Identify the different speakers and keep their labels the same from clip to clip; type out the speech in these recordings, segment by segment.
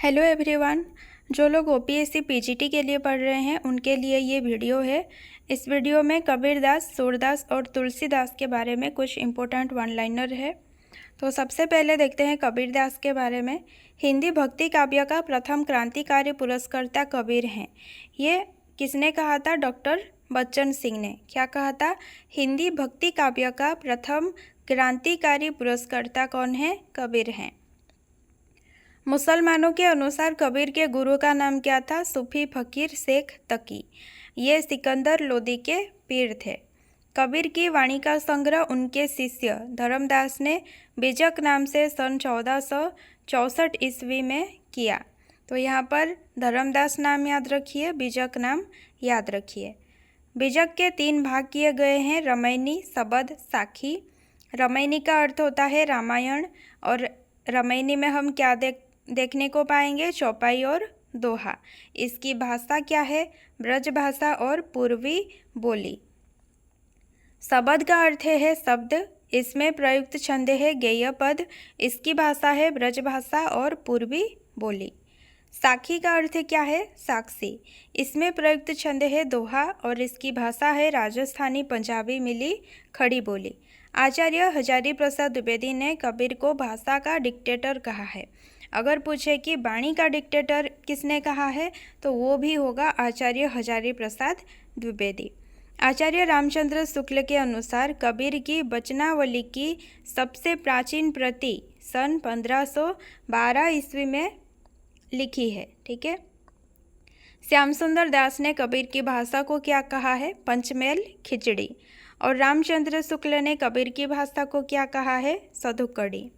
Speaker 1: Hello everyone. जो लोग OPSC PGT के लिए पढ़ रहे हैं उनके लिए ये वीडियो है। इस वीडियो में कबीरदास, सूरदास और तुलसीदास के बारे में कुछ इम्पोर्टेंट वन लाइनर है। तो सबसे पहले देखते हैं कबीरदास के बारे में। हिंदी भक्ति काव्य का प्रथम क्रांतिकारी पुरस्कर्ता कबीर हैं। ये किसने कहा था? डॉक्टर बच्चन सिंह ने। क्या कहा था? हिंदी भक्ति काव्य का प्रथम क्रांतिकारी पुरस्कर्ता कौन है? कबीर हैं। मुसलमानों के अनुसार कबीर के गुरु का नाम क्या था? सूफी फकीर शेख तकी। ये सिकंदर लोदी के पीर थे। कबीर की वाणी का संग्रह उनके शिष्य धर्मदास ने बीजक नाम से सन 1464 ईस्वी में किया। तो यहाँ पर धर्मदास नाम याद रखिए, बीजक नाम याद रखिए। बीजक के 3 भाग किए गए हैं: रामायणी, सबद, साखी। रामायणी का अर्थ होता है रामायण, और रामायणी में हम क्या देखने को पाएंगे? चौपाई और दोहा। इसकी भाषा क्या है? ब्रज भाषा और पूर्वी बोली। सबद का अर्थ है शब्द, इसमें प्रयुक्त छंद है गेय पद। इसकी भाषा है ब्रज भाषा और पूर्वी बोली। साखी का अर्थ क्या है? साक्षी। इसमें प्रयुक्त छंद है दोहा और इसकी भाषा है राजस्थानी पंजाबी मिली खड़ी बोली। आचार्य हजारी प्रसाद द्विवेदी ने कबीर को भाषा का डिक्टेटर कहा है। अगर पूछे कि वाणी का डिक्टेटर किसने कहा है, तो वो भी होगा आचार्य हजारी प्रसाद द्विवेदी। आचार्य रामचंद्र शुक्ल के अनुसार कबीर की वचनावली की सबसे प्राचीन प्रति सन 1512 ईस्वी में लिखी है। ठीक है। श्याम सुंदर दास ने कबीर की भाषा को क्या कहा है? पंचमेल खिचड़ी। और रामचंद्र शुक्ल ने कबीर की भाषा को क्या कहा है? सधुकड़ी।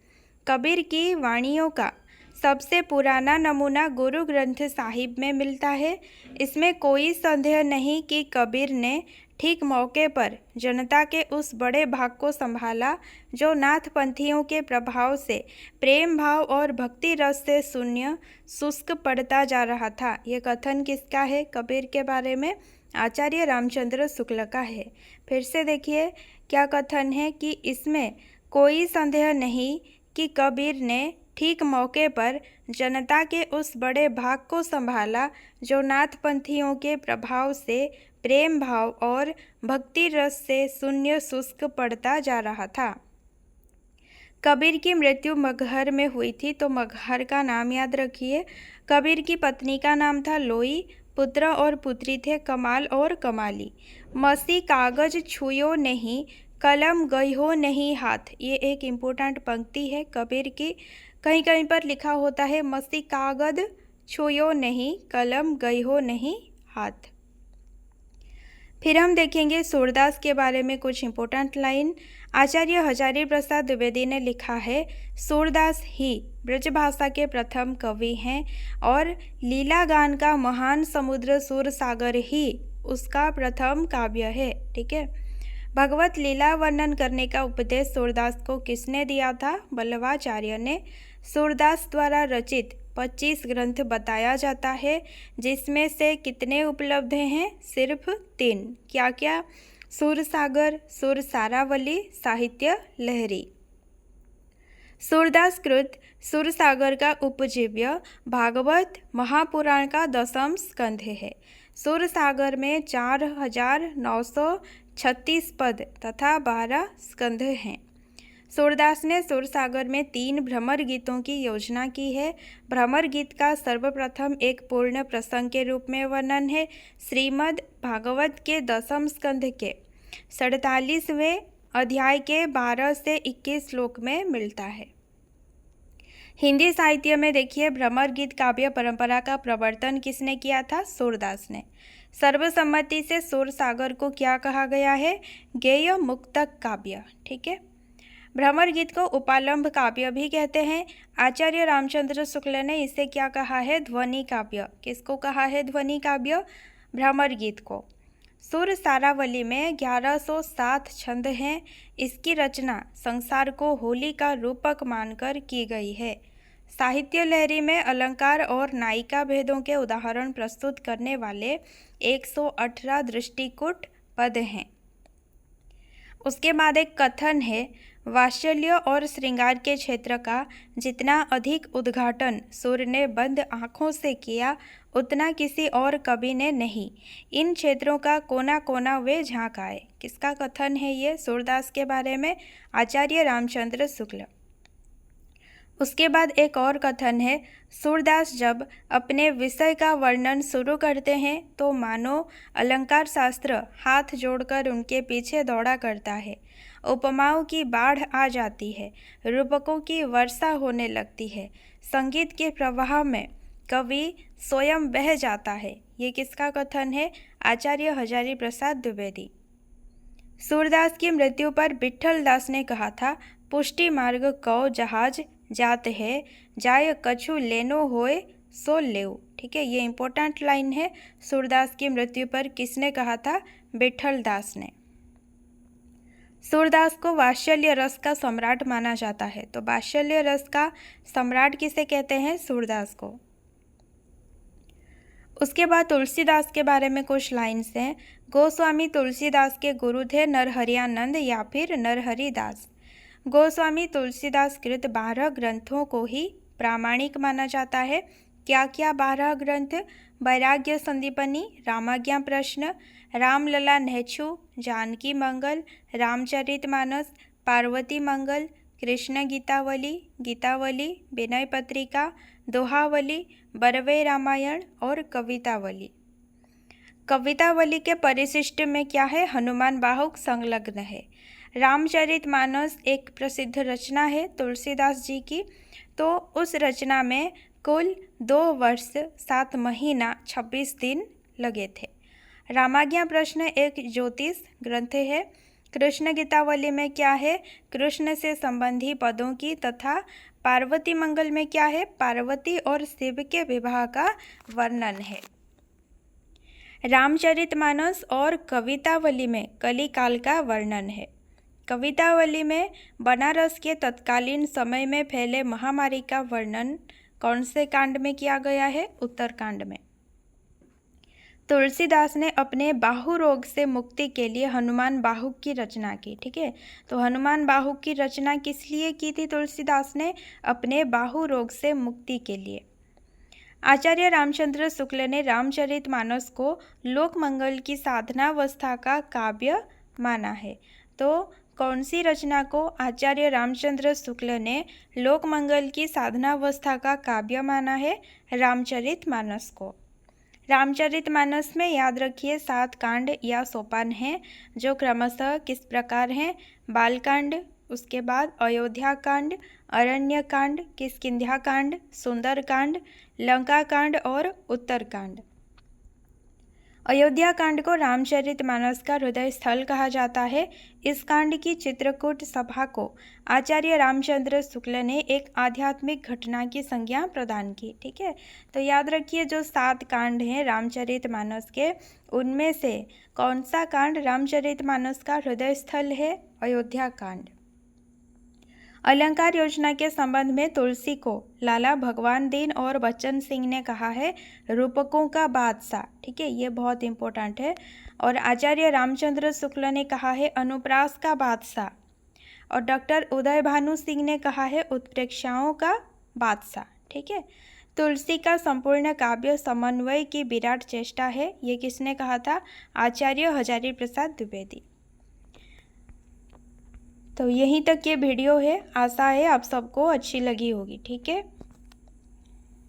Speaker 1: कबीर की वाणियों का सबसे पुराना नमूना गुरु ग्रंथ साहिब में मिलता है। इसमें कोई संदेह नहीं कि कबीर ने ठीक मौके पर जनता के उस बड़े भाग को संभाला जो नाथपंथियों के प्रभाव से प्रेम भाव और भक्ति रस से शून्य शुष्क पड़ता जा रहा था। ये कथन किसका है? कबीर के बारे में आचार्य रामचंद्र शुक्ल का है। फिर से देखिए क्या कथन है कि इसमें कोई संदेह नहीं कि कबीर ने ठीक मौके पर जनता के उस बड़े भाग को संभाला जो नाथपंथियों के प्रभाव से प्रेम भाव और भक्ति रस से शून्य शुष्क पड़ता जा रहा था। कबीर की मृत्यु मगहर में हुई थी, तो मगहर का नाम याद रखिए। कबीर की पत्नी का नाम था लोई, पुत्र और पुत्री थे कमाल और कमाली। मसी कागज छुयो नहीं, कलम गई हो नहीं हाथ। ये एक इम्पोर्टेंट पंक्ति है कबीर की। कहीं कहीं पर लिखा होता है मसी कागज छुयो नहीं, कलम गई हो नहीं हाथ। फिर हम देखेंगे सूरदास के बारे में कुछ इम्पोर्टेंट लाइन। आचार्य हजारी प्रसाद द्विवेदी ने लिखा है, सूरदास ही ब्रजभाषा के प्रथम कवि हैं और लीला गान का महान समुद्र सूर सागर ही उसका प्रथम काव्य है। ठीक है। भगवत लीला वर्णन करने का उपदेश सूरदास को किसने दिया था? वल्लभाचार्य ने। सूरदास द्वारा रचित 25 ग्रंथ बताया जाता है, जिसमें से कितने उपलब्ध हैं? सिर्फ 3। क्या क्या? सूरसागर, सूरसारावली, साहित्य लहरी। सूरदास कृत सूरसागर का उपजीव्य भागवत महापुराण का 10वां स्कंध है। सूरसागर में 4936 पद तथा 12 स्कंध हैं। सूरदास ने सूरसागर में 3 भ्रमर गीतों की योजना की है। भ्रमर गीत का सर्वप्रथम एक पूर्ण प्रसंग के रूप में वर्णन है। श्रीमद् भागवत के 10वें स्कंध के 47वें अध्याय के 12 से 21 श्लोक में मिलता है। हिंदी साहित्य में देखिए भ्रमर गीत काव्य परंपरा का प्रवर्तन किसने किया था? सूरदास ने। सर्वसम्मति से सूरसागर को क्या कहा गया है? गेय मुक्तक काव्य। ठीक है। भ्रमर गीत को उपालंभ काव्य भी कहते हैं। आचार्य रामचंद्र शुक्ल ने इसे क्या कहा है? ध्वनि काव्य। किसको कहा है ध्वनि काव्य? भ्रमर गीत को। सूरसारावली में 1107 छंद हैं। इसकी रचना संसार को होली का रूपक मानकर की गई है। साहित्य लहरी में अलंकार और नायिका भेदों के उदाहरण प्रस्तुत करने वाले 118 दृष्टिकूट पद हैं। उसके बाद एक कथन है, वात्सल्य और श्रृंगार के क्षेत्र का जितना अधिक उद्घाटन सूर्य ने बंद आँखों से किया उतना किसी और कवि ने नहीं। इन क्षेत्रों का कोना कोना वे झांक आए। किसका कथन है ये सूरदास के बारे में? आचार्य रामचंद्र शुक्ल। उसके बाद एक और कथन है, सूरदास जब अपने विषय का वर्णन शुरू करते हैं तो मानो अलंकार शास्त्र हाथ जोड़कर उनके पीछे दौड़ा करता है। उपमाओं की बाढ़ आ जाती है, रूपकों की वर्षा होने लगती है, संगीत के प्रवाह में कवि स्वयं बह जाता है। ये किसका कथन है? आचार्य हजारी प्रसाद द्विवेदी। सूरदास की मृत्यु पर विट्ठल दास ने कहा था, पुष्टि मार्ग कौ जहाज जात है, जाय कछु लेनो होए सो लेऊ। ठीक है, ये इंपॉर्टेंट लाइन है। सूरदास की मृत्यु पर किसने कहा था? विट्ठल दास ने। सूरदास को वात्सल्य रस का सम्राट माना जाता है। तो वात्सल्य रस का सम्राट किसे कहते हैं? सूरदास को। उसके बाद तुलसीदास के बारे में कुछ लाइन्स हैं। गोस्वामी तुलसीदास के गुरु थे नरहरियानंद या फिर नरहरि दास। गोस्वामी तुलसीदास कृत 12 ग्रंथों को ही प्रामाणिक माना जाता है। क्या क्या 12 ग्रंथ? वैराग्य संदीपनी, रामाज्ञा प्रश्न, रामलला नेछु, जानकी मंगल, रामचरितमानस, पार्वती मंगल, कृष्ण गीतावली, गीतावली, विनय पत्रिका, दोहावली, बरवे रामायण और कवितावली। कवितावली के परिशिष्ट में क्या है? हनुमान बाहुक संलग्न है। रामचरितमानस एक प्रसिद्ध रचना है तुलसीदास जी की। तो उस रचना में कुल 2 वर्ष 7 महीना 26 दिन लगे थे। रामाज्ञा प्रश्न एक ज्योतिष ग्रंथ है। कृष्ण गीतावली में क्या है? कृष्ण से संबंधी पदों की तथा पार्वती मंगल में क्या है? पार्वती और शिव के विवाह का वर्णन है। रामचरितमानस और कवितावली में कलिकाल का वर्णन है। कवितावली में बनारस के तत्कालीन समय में फैले महामारी का वर्णन कौन से कांड में किया गया है? उत्तरकांड में। तुलसीदास ने अपने बाहु रोग से मुक्ति के लिए हनुमान बाहुक की रचना की। ठीक है, तो हनुमान बाहुक की रचना किस लिए की थी? तुलसीदास ने अपने बाहु रोग से मुक्ति के लिए। आचार्य रामचंद्र शुक्ल ने रामचरितमानस को लोक मंगल की साधनावस्था का काव्य माना है। तो कौन सी रचना को आचार्य रामचंद्र शुक्ल ने लोक मंगल की साधनावस्था का काव्य माना है? रामचरितमानस को। रामचरितमानस में याद रखिए 7 कांड या सोपान हैं जो क्रमशः किस प्रकार हैं? बालकांड, उसके बाद अयोध्या कांड, अरण्य कांड, किष्किंध्या कांड, सुंदर कांड, लंका कांड और उत्तरकांड। अयोध्या कांड को रामचरितमानस का हृदय स्थल कहा जाता है। इस कांड की चित्रकूट सभा को आचार्य रामचंद्र शुक्ल ने एक आध्यात्मिक घटना की संज्ञा प्रदान की। ठीक है, तो याद रखिए जो 7 कांड हैं रामचरितमानस के, उनमें से कौन सा कांड रामचरितमानस का हृदय स्थल है? अयोध्या कांड। अलंकार योजना के संबंध में तुलसी को लाला भगवान दीन और बच्चन सिंह ने कहा है रूपकों का बादशाह। ठीक है, ये बहुत इंपॉर्टेंट है। और आचार्य रामचंद्र शुक्ल ने कहा है अनुप्रास का बादशाह। और डॉक्टर उदय भानु सिंह ने कहा है उत्प्रेक्षाओं का बादशाह। ठीक है, तुलसी का संपूर्ण काव्य समन्वय की विराट चेष्टा है। ये किसने कहा था? आचार्य हजारी प्रसाद द्विवेदी। तो यहीं तक ये वीडियो है। आशा है आप सबको अच्छी लगी होगी। ठीक है।